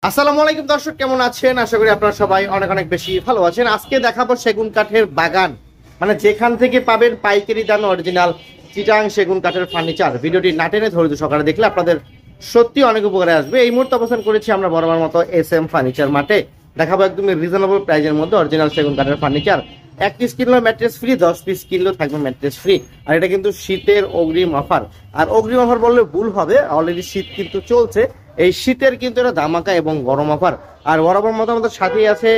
আসসালামু আলাইকুম দর্শক, কেমন আছেন? আশা করি আপনারা সবাই অনেক অনেক বেশি ভালো আছেন। আজকে দেখাবো সেগুন কাঠের বাগান, মানে যেখান থেকে পাবেন পাইকারি দামে অরিজিনাল চিটাং সেগুন কাঠের ফার্নিচার। ভিডিওটি না টেনে ধৈর্য সহকারে দেখলে আপনাদের সত্যি অনেক উপকারে আসবে। এই মুহূর্তে অবস্থান করেছি আমরা বরাবর মতো SM ফার্নিচার মাঠে। দেখাবো একদমই রিজনেবল প্রাইসের মধ্যে অরিজিনাল সেগুন কাঠের ফার্নিচার। 1 পিস কিনলেও ম্যাট্রেস ফ্রি, 10 পিস কিনলেও থাকবে ম্যাট্রেস ফ্রি। আর এটা কিন্তু শীতের অগ্রিম অফার। আর অগ্রিম অফার বললে ভুল হবে, অলরেডি শীত কিন্তু চলছে। এই শীতের কিন্তু এটা ধামাকা এবং গরম অফার। আর বরাবর মতো আমাদের সাথেই আছে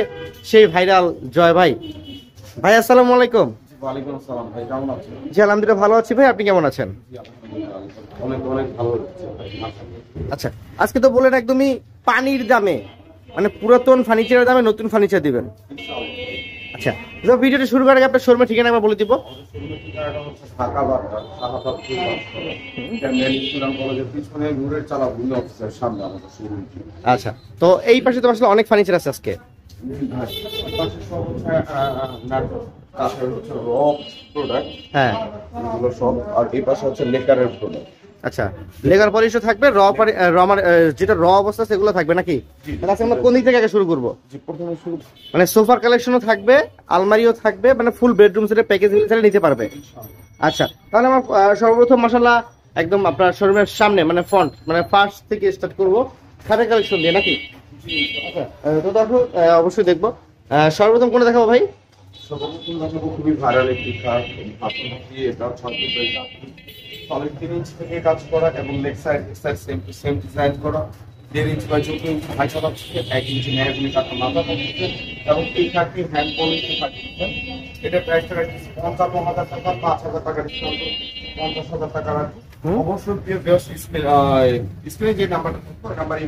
সেই ভাইরাল জয় ভাই। ভাই আসসালামু আলাইকুম। ওয়ালাইকুম আসসালাম ভাই, কেমন আছেন? জি আলহামদুলিল্লাহ ভালো আছি ভাই, আপনি কেমন আছেন? অনেক অনেক ভালো হচ্ছে ভাই, মাশাআল্লাহ। আচ্ছা, আজকে তো বলেন একদমই পানির দামে, মানে পুরাতন ফার্নিচারের দামে নতুন ফার্নিচার দিবেন। আচ্ছা, তো ভিডিওটা শুরু করার আগে আপনার শোরুমের ঠিকানা আমরা বলে দিব। ঠিকানাটা হচ্ছে ঢাকা বাজার, শাহাদাত মেন স্টুডেন্ট কলেজের পিছনে নূরের চালা ভূমি অফিসের সামনে আমাদের শোরুম। আচ্ছা, তো এই পাশে তো আসলে অনেক ফার্নিচার আছে আজকে। পাশে সব হচ্ছে কাঠের হচ্ছে র প্রোডাক্ট, হ্যাঁ এগুলো সব। আর এই পাশে হচ্ছে লেকারের প্রোডাক্ট। আচ্ছা, লেগার পলিশও থাকবে, যেটা র অবস্থা সেগুলো থাকবে নাকি? তাহলে আজকে আমরা কোন দিক থেকে আগে শুরু করবো? প্রথমে শুরু মানে সোফার কালেকশনও থাকবে, আলমারিও থাকবে, মানে ফুল বেডরুম সেটের প্যাকেজ হিসেবে নিতে পারবে। আচ্ছা, তাহলে আমরা সর্বপ্রথম মাশাআল্লাহ একদম আপনার শোরুমের সামনে মানে ফ্রন্ট মানে ফার্স্ট থেকে স্টার্ট করবো খাটের কালেকশন দিয়ে নাকি? আচ্ছা, তো দর্শক অবশ্যই দেখবো। সর্বপ্রথম কোনটা দেখাবো ভাই? সর্বপ্রথম দেখাবো খুবই ভাইরাল একটি খাট। এটা 6 3 ইঞ্চ থেকে কাজ করা এবং leg side same to same design করা। 1.5 ইঞ্চ বাই 14 ইঞ্চ হাইট হচ্ছে, 1 ইঞ্চি মেহগনি কাঠের মাথা থাকছে এবং এই কাঠটি হ্যান্ড পলিশ থাকছে। এটা প্রাইসটা রাখছে 55,000 টাকা, 5,000 টাকা ডিসকাউন্ট, 50,000 টাকা রাখছে। অবশ্যই প্রিয় ভিউয়ার্স, স্ক্রিনে যে নাম্বারটা থাকবে ওই নাম্বারে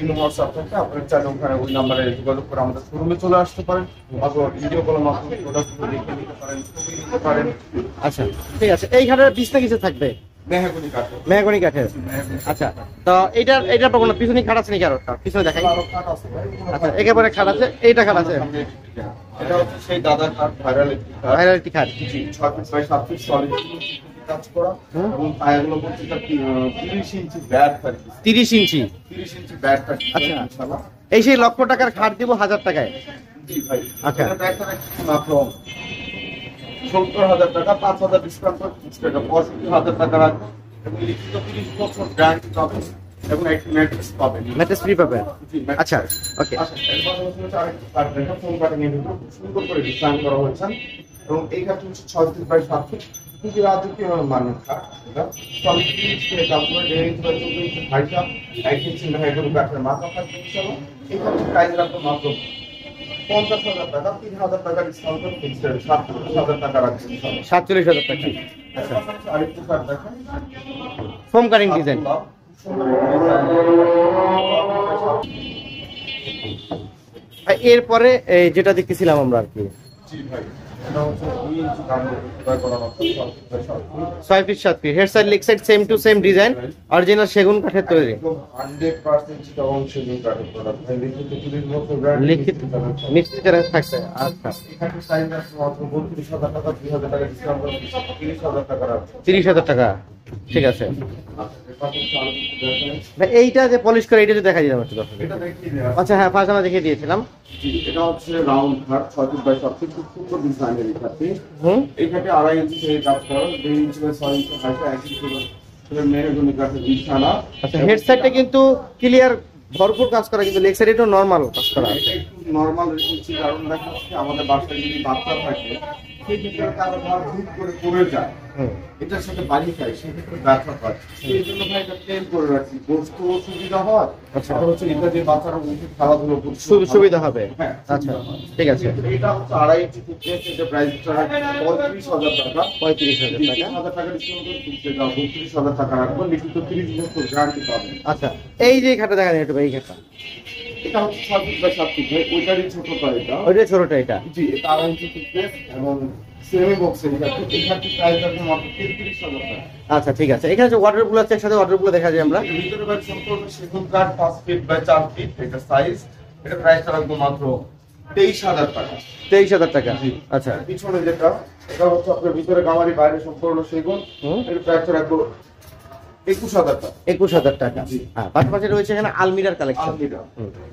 ইমো হোয়াটসঅ্যাপ থেকে আপনারা চাইলে ওখানে ওই নাম্বারে যোগাযোগ করে আমাদের শোরুমে চলে আসতে পারেন, অথবা ভিডিও কলের মাধ্যমে প্রোডাক্টগুলো দেখে নিতে পারেন, ছবি নিতে পারেন। আচ্ছা ঠিক আছে, এই ঘাটের বিছনা কিছু থাকবে মেহগনি কাঠের। মেহগনি কাঠের। আচ্ছা, তো এইটার কোনো পিছনে খাট আছে নাকি? আর পিছনে দেখাই। আচ্ছা, একেবারে খাট আছে, এইটা খাট আছে। এটা হচ্ছে সেই দাদা কাঠ, ভাইরাল একটি কাঠ। ভাইরাল একটি খাট। 6 ফিট বাই 7 ফিট সলিড কাজ করা এবং পায়াগুলো হচ্ছে 30 ইঞ্চি ব্যাট থাকবে। 30 ইঞ্চি 30 ইঞ্চি ব্যাট থাকবে। আচ্ছা, ইনশাআল্লাহ এই সেই লক্ষ টাকার খাট দিব 1000 টাকায়। জি ভাই। আচ্ছা, এটা ব্যাটটা রাখছি মাত্র 70,000 টাকা, 5,000 ডিসকাউন্ট করে 65,000 টাকা রাখবো এবং লিখিত 30 বছর গ্যারান্টি পাবেন এবং একটি ম্যাট্রেস পাবেন। ম্যাট্রেস ফ্রি পাবেন। জি, আচ্ছা ওকে। আচ্ছা, এর পাশাপাশি হচ্ছে আরেকটি কাঠ দেখা, ফোম কাটিং এর ভিতরে খুব সুন্দর করে ডিজাইন করা হয়েছে এবং এই কাঠটি হচ্ছে 6 ফিট বাই 7 ফিট। খুবই রাজকীয় মানের কাঠ। এটা সলিড 30 থেকে কাজ করে 1.5 ইঞ্চি বাই 14 ইঞ্চি হাইটটা, 1 ইঞ্চি মেহগনি কাঠের মাথা থাকবে ইনশাআল্লাহ। এই কাঠটির প্রাইস রাখবো মাত্র 50,000 টাকা, 3,000 টাকা ডিসকাউন্ট করে ফিক্সড রেট 47,000 টাকা রাখছি ইনশাআল্লাহ। 47,000 টাকা। আচ্ছা, আরেকটু কাঠ দেখা, ফোম কাটিং ডিজাইন। এরপরে যেটা দেখতেছিলাম আমরা আর কি, জি ভাই, এটা হচ্ছে 2 ইঞ্চি কাঠ দিয়ে করা হচ্ছে, 6 feet 7 feet, head side leg side same to same design, original সেগুন কাঠের তৈরি। 100% চিটাগং সেগুন কাঠের প্রোডাক্ট। লিখিত 30 বছর গ্যারান্টি, লিখিত মিস্ত্রি চ্যালেঞ্জ থাকছে। আচ্ছা, এখানে সাইজ আছে মাত্র 32,000 টাকা, 2,000 টাকা ডিসকাউন্ট করে 30,000 টাকা রাখছি। 30,000 টাকা, ঠিক আছে। ভাই এইটা যে পলিশ করে এটা যদি দেখা দিলাম একটু দর্শক। এটা দেখিয়ে দেয়া। আচ্ছা হ্যাঁ, ফার্স্ট আমরা দেখিয়ে দিয়েছিলাম। জি, এটা হচ্ছে রাউন্ড কাঠ, 6 ফিট বাই 7 ফিট, খুব সুন্দর ডিজাইনের এই কাঠটি। এই কাঠে 2.5 ইঞ্চি থেকে কাজ করা, 1.5 ইঞ্চি বাই 6 ইঞ্চি হাইটে, 1 ইঞ্চি করে মেহগনি কাঠের বিছানা। আচ্ছা, হেড সাইডটা কিন্তু ক্লিয়ার, ভরপুর কাজ করা, কিন্তু লেগ সাইডে একটু নরমাল কাজ করা। এটা একটু নরমাল রেখেছি, কারণ দেখা যাচ্ছে আমাদের বাসায় যদি বাচ্চা থাকে সেই ক্ষেত্রে কারো ভার হুট করে পড়ে যায়, এটার সাথে বাড়ি খায়, সেক্ষেত্রে ব্যথা পায়। সেই জন্য ভাই এটা প্লেন করে রাখছি, বসতেও সুবিধা হয়। আচ্ছা, আর হচ্ছে এটা যে বাচ্চারা উঠে খেলাধুলো করতে সুবিধা হবে। হ্যাঁ, আচ্ছা ঠিক আছে। এটা হচ্ছে 2.5 ইঞ্চি থিকনেস, এটা প্রাইসটা 35,000 টাকা। 35,000 টাকা। 3,000 টাকা ডিসকাউন্ট করে ফিক্সড এটা 32,000 টাকা রাখবো, লিখিত 30 বছর গ্যারান্টি পাবেন। আচ্ছা, এই যে খাটটা দেখা যায় একটু, এই খাটটা এটা হচ্ছে 6 ফিট বাই 7 ফিট, ওইটারই ছোটটা এটা। ওইটা ছোটটা এটা। জি, এটা 2.5 ইঞ্চি থিকনেস এবং সেমি বক্সের এটা। এই খাটটির প্রাইস রাখবো মাত্র 33,000 টাকা। আচ্ছা ঠিক আছে, এখানে যে ওয়াটার গুলো আছে একসাথে ওয়াটার গুলো দেখা যায় আমরা। এর ভিতরে ভাই সম্পূর্ণ সেগুন কাঠ, 5 ফিট বাই 4 ফিট এটা সাইজ। এটা প্রাইস রাখবো মাত্র 23,000 টাকা। 23,000 টাকা। জি। আচ্ছা, পিছনে যেটা, এটা হচ্ছে আপনার ভিতরে গামারি, বাইরে সম্পূর্ণ সেগুন। এর প্রাইস রাখবো 21,000 টাকা। 21,000 টাকা। জি। হ্যাঁ, পাশাপাশি রয়েছে এখানে আলমিরার কালেকশন। আলমিরা,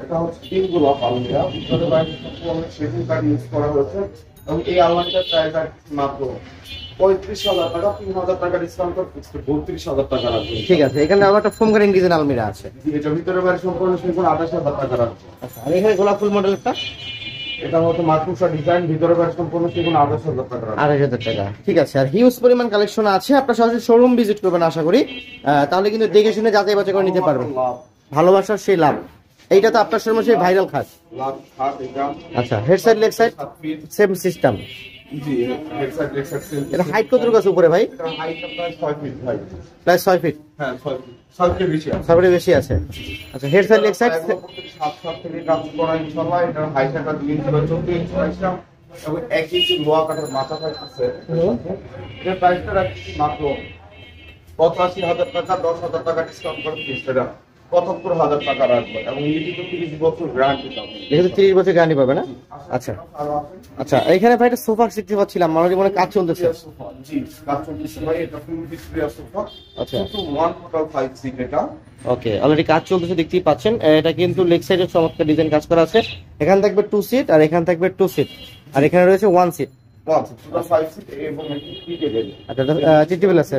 এটা হচ্ছে 3 গোলক আলমিরা, ভিতরে বাইরে সম্পূর্ণ সেগুন কাঠ ইউজ করা হয়েছে এবং এই আলমারিটার প্রাইস মাত্র 35,000 টাকা, 3,000 টাকা ডিসকাউন্ট করে 32,000 টাকা রাখবে। ঠিক আছে, এখানে আবার একটা ফোম কাটিং ডিজাইন আলমিরা আছে। জি, এটা ভিতরে বাইরে সম্পূর্ণ সেগুন 28,000 টাকা রাখবে। আচ্ছা, আর এখানে গোলাপ ফুল মডেলটা এটা হচ্ছে মাকড়সা ডিজাইন, ভিতরে বাইরে সম্পূর্ণ সেগুন 28,000 টাকা রাখবে। 28,000 টাকা। ঠিক আছে, আর হিউজ পরিমাণ কালেকশন আছে, আপনারা সরাসরি শোরুম ভিজিট করবেন আশা করি, তাহলে কিন্তু দেখে শুনে যাচাই বাছাই করে নিতে পারবেন। লাভ, ভালোবাসার সেই লাভ, এইটা তো আপনার শোরুমে সেই ভাইরাল খাস। লাভ খাট এটা। আচ্ছা, head side leg side 7 feet. Same system. জি, head side leg side same. এটা হাইট কত আছে উপরে ভাই? এটা হাইট প্রায় 6 ফিট ভাই। প্রায় 6 ফিট। হ্যাঁ, 6 ফিট। 6 ফিট বেশি আছে। সবরে বেশি আছে। আচ্ছা, হেড সাইড লেগ সাইড 7 থেকে কাজ করা ইনশাআল্লাহ। এটা হাইটটা 2 ইঞ্চি বা 14 ইঞ্চি রাখলাম এবং 1 ইঞ্চি লোহা কাঠের মাথা থাকতেছে। এর প্রাইসটা রাখছি মাত্র 85,000 টাকা, 10,000 টাকা ডিসকাউন্ট করে ফিক্সড 75,000 টাকা রাখবো এবং লিখিত 30 বছর গ্যারান্টি পাবো। যেহেতু 30 বছর গ্যারান্টি পাবে না? আচ্ছা আচ্ছা, এইখানে ভাই একটা সোফা দেখতে পাচ্ছিলাম, আমার মনে কাজ চলতেছে। জি, কাজ চলতেছে ভাই, এটা ফুল ডিসপ্লে সোফা। আচ্ছা, 1 টোটাল 5 সিট এটা। ওকে, অলরেডি কাজ চলতেছে দেখতেই পাচ্ছেন। এটা কিন্তু লেগ সাইডে চমৎকার ডিজাইন কাজ করা আছে। এখানে থাকবে 2 সিট আর এখানে থাকবে 2 সিট, আর এখানে রয়েছে 1 সিট। টোটাল 5 সিট এবং একটি টিকেট। আচ্ছা, টিটেবল আছে,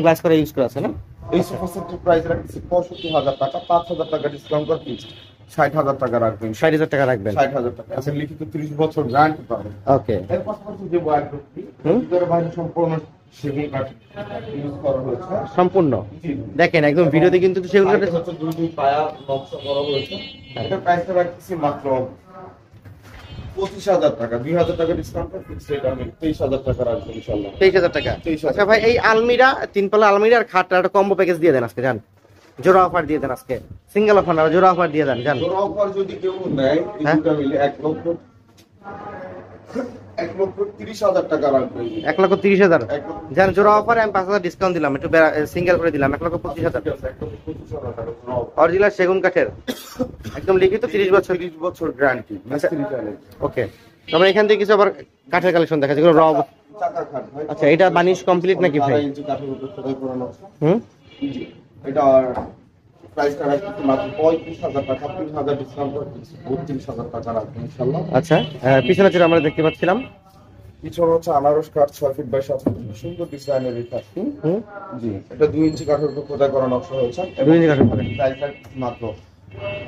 গ্লাস করে ইউজ করা আছে না? এই সোফা সেটের প্রাইস রাখছি 65,000 টাকা, 5,000 টাকা ডিসকাউন্ট করে ফিক্সড 60,000 টাকা রাখবেন। 60,000 টাকা রাখবেন। 60,000 টাকা আছে, লিখিত 30 বছর গ্যারান্টি পাবেন। ওকে, এর পাশাপাশি যে ওয়ার্ডরোবটি, ভিতরে বাইরে সম্পূর্ণ সেগুন কাঠ ইউজ করা হয়েছে। সম্পূর্ণ দেখেন একদম ভিডিওতে কিন্তু সেগুলো এটা হচ্ছে দুই পায়া নকশা করা হয়েছে। এটা প্রাইসটা রাখছি মাত্র 25,000 টাকা, 2,000 টাকা ডিসকাউন্ট করে ফিক্সড রেট আমি 23,000 টাকা রাখবো ইনশাআল্লাহ। 23,000 টাকা। 23,000 আচ্ছা ভাই, এই আলমিরা, 3 পাল্লা আলমিরা আর খাটটা একটা কম্বো প্যাকেজ দিয়ে দেন আজকে, জান জোড়া অফার দিয়ে দেন আজকে, সিঙ্গেল অফার না, জোড়া অফার দিয়ে দেন জান। জোড়া অফার যদি কেউ নেয় এই দুটো মিলে 1,30,000 টাকা রাখবে। 1,30,000 1,30,000 জান জোড়া অফার, আমি 5,000 ডিসকাউন্ট দিলাম, একটু সিঙ্গেল করে দিলাম, 1,25,000 অরিজিনাল সেগুন কাঠের, একদম লিখিত 30 বছর 30 বছর গ্যারান্টি। ওকে, তবে এখান থেকে কিছু আবার কাঠের কালেকশন দেখা যায়, যেগুলো র। চাকার খাট ভাই। আচ্ছা, এটা বানিশ কমপ্লিট নাকি ভাই? 2.5 ইঞ্চি কাঠের উপর খোদাই করানো আছে। হুম, জি, এটা প্রাইসটা রাখছি মাত্র 35,000 টাকা, 3,000 ডিসকাউন্ট করে 32,000 টাকা রাখবো ইনশাআল্লাহ। আচ্ছা, পিছনে যেটা আমরা দেখতে পাচ্ছিলাম, পিছনে হচ্ছে আনারস কাঠ 6 ফিট বাই 7 ফিট, সুন্দর ডিজাইনের এই কাঠটি। জি, এটা 2 ইঞ্চি কাঠের উপর খোদাই করা নকশা হয়েছে। 2 ইঞ্চি কাঠের উপরে। প্রাইস মাত্র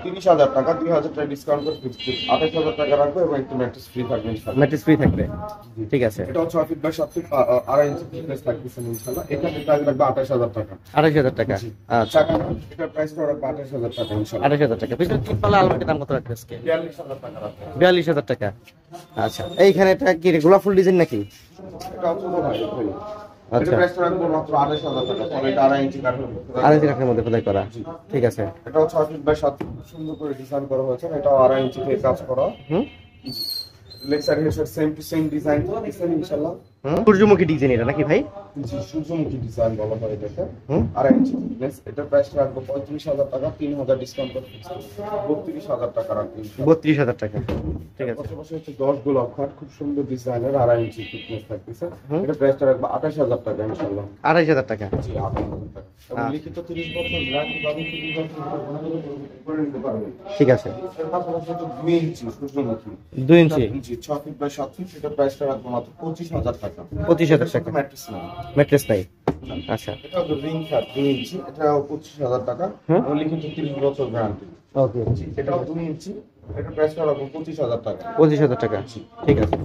30,000 টাকা, 2,000 টাকা ডিসকাউন্ট করে ফিক্সড 28,000 টাকা রাখবো এবং একটু ম্যাট্রেস ফ্রি থাকবে ইনশাআল্লাহ। ম্যাট্রেস ফ্রি থাকবে, ঠিক আছে। এটা 6 feet by 7 feet, 2.5 inch thickness থাকবে ইনশাআল্লাহ। এখানে প্রাইস রাখবো 28,000 টাকা। 28,000 টাকা। আচ্ছা, চাকা এটা প্রাইস রাখবো 28,000 টাকা ইনশাআল্লাহ। 28,000 টাকা। পিছনে 3 পাল্লা আলমারির দাম কত রাখবে আজকে? 42,000 টাকা রাখবো। 42,000 টাকা। আচ্ছা, এইখানে এটা কি গোলাপ ফুল ডিজাইন নাকি? এটা হচ্ছে ভাই। আচ্ছা, এটা প্রাইস রাখবো মাত্র 28,000 টাকা, ফলে এটা 2.5 ইঞ্চি কাঠের উপর। 2.5 ইঞ্চি কাঠের মধ্যে খোদাই করা, ঠিক আছে। এটাও 6 ফিট বাই 7 ফিট, সুন্দর করে ডিজাইন করা হয়েছে। এটাও 2.5 ইঞ্চি থেকে কাজ করা। হুম, leg side head same to same design দিচ্ছেন ইনশাআল্লাহ। সূর্যমুখী ডিজাইন এটা নাকি ভাই? জি, সূর্যমুখী ডিজাইন বলা হয় এটাকে। হুম, 2.5 ইঞ্চি থিকনেস। এটা প্রাইস রাখবো 35,000 টাকা, 3,000 ডিসকাউন্ট করে 32,000 টাকা রাখবো ইনশাআল্লাহ। 32,000 টাকা, ঠিক আছে। পাশাপাশি হচ্ছে 10 গোলাপ খাট, খুব সুন্দর ডিজাইনের, 2.5 ইঞ্চি থিকনেস থাকতেছে। এটা প্রাইসটা রাখবো 28,000 টাকা ইনশাআল্লাহ। 28,000 টাকা। জি, 28,000 টাকা। এবং লিখিত 30 বছর গ্যারান্টি পাবেন, 30 বছর করে নিতে পারবেন। ঠিক আছে। এর পাশাপাশি হচ্ছে 2 ইঞ্চি সূর্যমুখী। 2 ইঞ্চি, জি, 6 ফিট বাই 7 ফিট। এটা প্রাইসটা রাখবো মাত্র 25,000 টাকা। 25,000 টাকা। ম্যাট্রেস না। ম্যাট্রেস নাই। আচ্ছা, এটা হচ্ছে রিং খাট 2 ইঞ্চি, এটাও 25,000 টাকা। ওনলি কিন্তু 30 বছর গ্যারান্টি। ওকে, এটাও 2 ইঞ্চি, এটা প্রাইসটা রাখবো 25,000 টাকা। 25,000 টাকা, ঠিক আছে।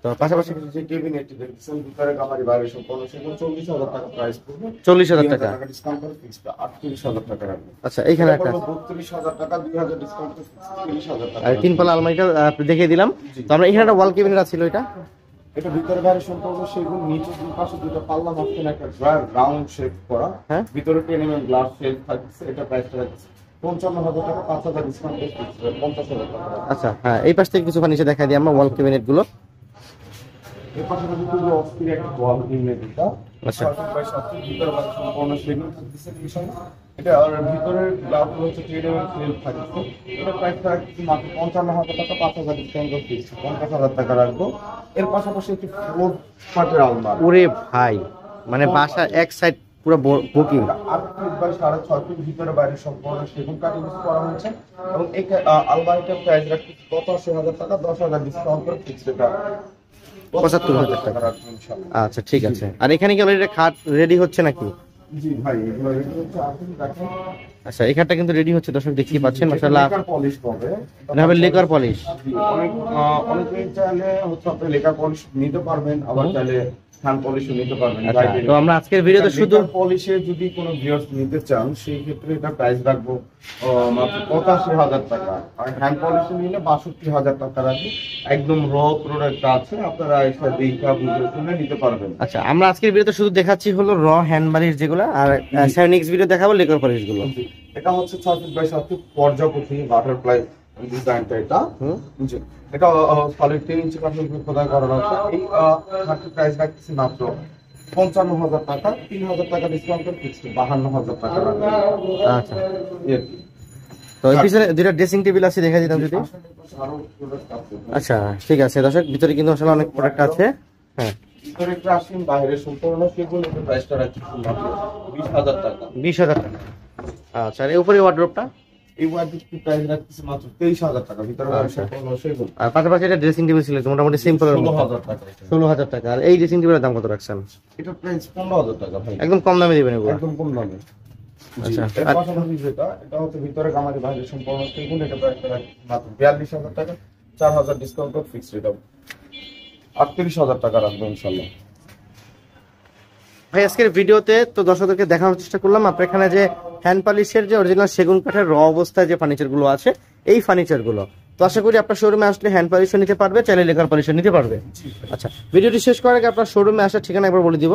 তো পাশাপাশি যে কেবিনেটটি দেখছেন ভিতরে কামারি বাইরে সম্পূর্ণ, সেগুলো 40,000 টাকা প্রাইস পড়বে। 40,000 টাকা। ডিসকাউন্ট করে ফিক্সড 38,000 টাকা রাখবো। আচ্ছা, এইখানে একটা 32,000 টাকা, 2,000 ডিসকাউন্ট করে 30,000 টাকা। আর 3 পাল্লা আলমারিটা দেখিয়ে দিলাম। তো আমরা এখানে একটা ওয়াল ক্যাবিনেট ছিল, এটা এটা ভিতরে বাইরে সম্পূর্ণ সেগুন, নিচে দুই পাশে দুটো পাল্লা, মাঝখানে একটা ড্রয়ার রাউন্ড শেপ করা। হ্যাঁ, ভিতরে 10 mm গ্লাস শেপ থাকছে। এটা প্রাইসটা রাখছে 55,000 টাকা, 5,000 ডিসকাউন্ট করে 50,000 টাকা। আচ্ছা, হ্যাঁ, এই পাশ থেকে কিছু ফার্নিচার দেখাই দিই আমরা, ওয়াল ক্যাবিনেট গুলো। এর পাশাপাশি খুবই অস্থির একটা ওয়াল ইউনিট এটা। আচ্ছা, ভিতরে বাইরে সম্পূর্ণ সেগুন থাকতেছে বিষয়। এটা আর ভিতরের গ্লাস হচ্ছে 10 mm ফ্রেম থাকছে। এটা প্রাইসটা রাখছি মাত্র 55,000 টাকা, 5,000 ডিসকাউন্ট করে 50,000 টাকা রাখবো। এর পাশাপাশি একটি ফ্লোর পার্টের আলমারি। ওরে ভাই, মানে বাসা এক সাইড পুরো বুকিং। 8 ফিট বাই 6.5 ফিট ভিতরে বাইরে সম্পূর্ণ সেগুন কাঠ ইউজ করা হয়েছে এবং এই আলমারিটার প্রাইস রাখছি 85,000 টাকা, 10,000 ডিসকাউন্ট করে ফিক্সড এটা 75,000 টাকা। রাখবেন ইনশাআল্লাহ। আচ্ছা ঠিক আছে। আর এখানে কি অলরেডি খাট রেডি হচ্ছে নাকি? জি ভাই, এগুলো রেডি হচ্ছে, আপনি দেখেন। আচ্ছা এই খাটটা কিন্তু রেডি হচ্ছে, দর্শক দেখতেই পাচ্ছেন মাশাআল্লাহ। লেকার পলিশ হবে, এটা হবে লেকার পলিশ। জি, অনেকে চাইলে হচ্ছে আপনি লেকার পলিশ নিতে পারবেন, আবার চাইলে হ্যান্ড পলিশও নিতে পারবেন। আচ্ছা, তো আমরা আজকের ভিডিওতে শুধু পলিশে যদি কোনো ভিউয়ার্স নিতে চান সেই ক্ষেত্রে এটা প্রাইস রাখবো মাত্র 85,000 টাকা, আর হ্যান্ড পলিশে নিলে 62,000 টাকা রাখবো। একদম র প্রোডাক্ট আছে, আপনারা এসে দেখা বুঝে শুনে নিতে পারবেন। আচ্ছা আমরা আজকের ভিডিওতে শুধু দেখাচ্ছি হলো র হ্যান্ড বালিশ যেগুলো, আর নেক্সট ভিডিও দেখাবো লেকার পলিশ গুলো। এটা হচ্ছে 6 ফিট বাই 7 ফিট পর্যাপতি বাটারফ্লাই ডিজাইনটা। এটা জি, এটা সলিড 3 ইঞ্চি কাঠের উপর খোদাই করা আছে। এই খাটের প্রাইস রাখতেছি মাত্র 55,000 টাকা, 3,000 টাকা ডিসকাউন্ট করে ফিক্সড 52,000 টাকা রাখবেন। আচ্ছা তো এই পিছনে দুটো ড্রেসিং টেবিল আছে, দেখা দিতাম যদি। আরো প্রোডাক্ট আছে। আচ্ছা ঠিক আছে দর্শক, ভিতরে কিন্তু আসলে অনেক প্রোডাক্ট আছে। হ্যাঁ ভিতরে একটা আসেন, বাইরে সম্পূর্ণ সেগুলো প্রাইসটা রাখছি মাত্র 20,000 টাকা। 20,000 টাকা। আচ্ছা আর এই উপরে ওয়ার্ড্রোবটা? এই ওয়ার্ডরোবটি প্রাইস রাখতেছি মাত্র 23,000 টাকা, ভিতরে বাইরে সম্পূর্ণ সেগুলো আর পাশাপাশি এটা ড্রেসিং টেবিল ছিল মোটামুটি সিম্পল 16,000 টাকা। 16,000 টাকা। আর এই ড্রেসিং টেবিলের দাম কত রাখছেন? এটা প্রাইস 15,000 টাকা ভাই, একদম কম দামে দিবেন এগুলো? একদম কম দামে। আচ্ছা, আচ্ছা, এর পাশাপাশি এটা হচ্ছে ভিতরে গামারি বাইরে সম্পূর্ণ সেগুলো, এটা প্রাইস রাখছি মাত্র 42,000 টাকা, 4,000 ডিসকাউন্ট করে ফিক্সড রেট হবে 38,000 টাকা রাখবো ইনশাআল্লাহ। ভাই আজকের ভিডিওতে তো দর্শকদেরকে দেখানোর চেষ্টা করলাম আপনার এখানে যে হ্যান্ড পলিশের যে অরিজিনাল সেগুন কাঠের র অবস্থায় যে ফার্নিচার গুলো আছে, এই ফার্নিচার গুলো তো আশা করি আপনার শোরুমে আসলে হ্যান্ড পলিশও নিতে পারবে, চাইলে লেকার পলিশও নিতে পারবে। আচ্ছা ভিডিওটি শেষ করার আগে আপনার শোরুমে আসার ঠিকানা একবার বলে দিব।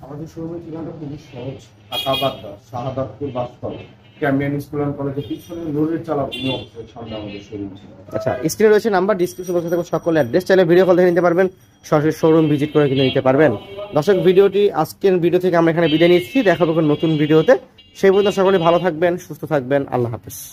আমাদের শোরুমের ঠিকানাটা খুবই সহজ, Dhaka Badda Shahadatpur bus stop, Cambrian school and কলেজের পিছনে রোডের চালা অবস্থায় সামনে আমাদের শোরুম। আচ্ছা স্ক্রিনে রয়েছে নাম্বার, ডিসক্রিপশন বক্সে থাকবে সকল অ্যাড্রেস, চাইলে ভিডিও কল দেখে নিতে পারবেন, সরাসরি শোরুম ভিজিট করে কিন্তু নিতে পারবেন। দর্শক ভিডিওটি আজকের ভিডিও থেকে আমরা এখানে বিদায় নিচ্ছি, দেখা হবে নতুন ভিডিওতে। সেই পর্যন্ত সকলে ভালো থাকবেন, সুস্থ থাকবেন, আল্লাহ হাফেজ।